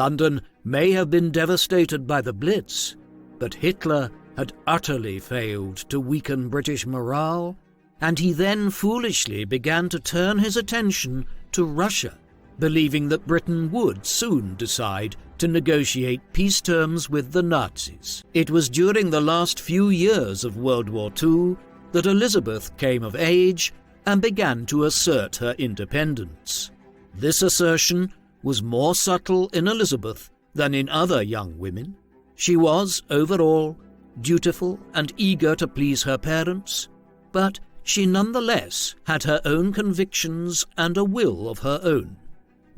London may have been devastated by the Blitz, but Hitler had utterly failed to weaken British morale, and he then foolishly began to turn his attention to Russia, believing that Britain would soon decide to negotiate peace terms with the Nazis. It was during the last few years of World War II that Elizabeth came of age and began to assert her independence. This assertion was more subtle in Elizabeth than in other young women. She was, overall, dutiful and eager to please her parents, but she nonetheless had her own convictions and a will of her own.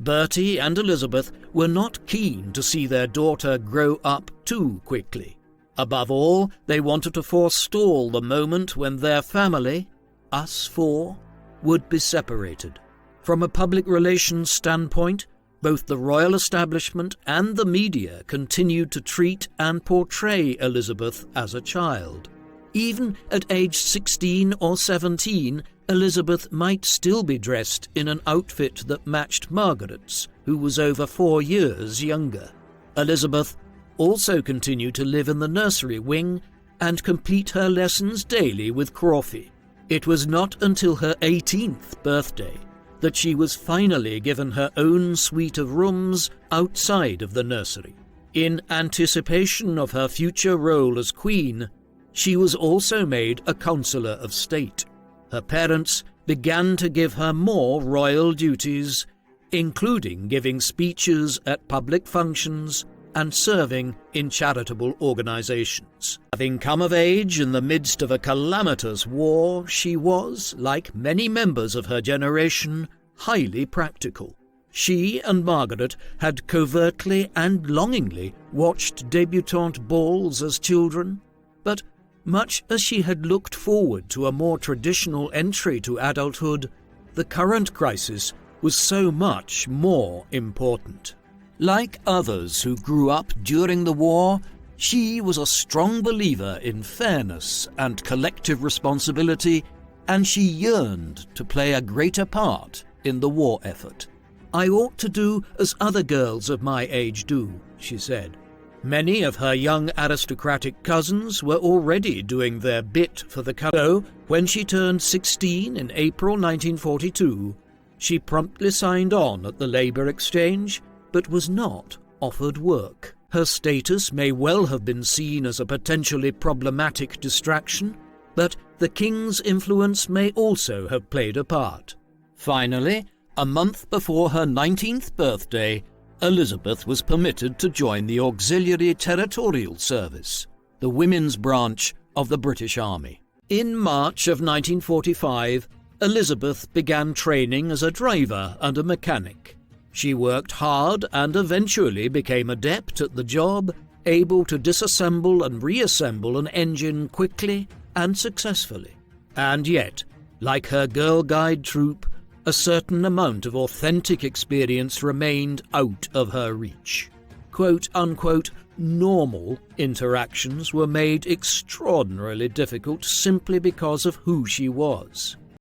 Bertie and Elizabeth were not keen to see their daughter grow up too quickly. Above all, they wanted to forestall the moment when their family, us four, would be separated. From a public relations standpoint, both the royal establishment and the media continued to treat and portray Elizabeth as a child. Even at age 16 or 17, Elizabeth might still be dressed in an outfit that matched Margaret's, who was over 4 years younger. Elizabeth also continued to live in the nursery wing and complete her lessons daily with Crawfie. It was not until her 18th birthday that she was finally given her own suite of rooms outside of the nursery. In anticipation of her future role as Queen, she was also made a Councillor of State. Her parents began to give her more royal duties, including giving speeches at public functions and serving in charitable organizations. Having come of age in the midst of a calamitous war, she was, like many members of her generation, highly practical. She and Margaret had covertly and longingly watched debutante balls as children, but much as she had looked forward to a more traditional entry to adulthood, the current crisis was so much more important. Like others who grew up during the war, she was a strong believer in fairness and collective responsibility, and she yearned to play a greater part in the war effort. "I ought to do as other girls of my age do," she said. Many of her young aristocratic cousins were already doing their bit for the country. So, when she turned 16 in April 1942, she promptly signed on at the Labour Exchange, but was not offered work. Her status may well have been seen as a potentially problematic distraction, but the King's influence may also have played a part. Finally, a month before her 19th birthday, Elizabeth was permitted to join the Auxiliary Territorial Service, the women's branch of the British Army. In March of 1945, Elizabeth began training as a driver and a mechanic. She worked hard and eventually became adept at the job, able to disassemble and reassemble an engine quickly and successfully. And yet, like her Girl Guide troop, a certain amount of authentic experience remained out of her reach. Quote-unquote normal interactions were made extraordinarily difficult simply because of who she was.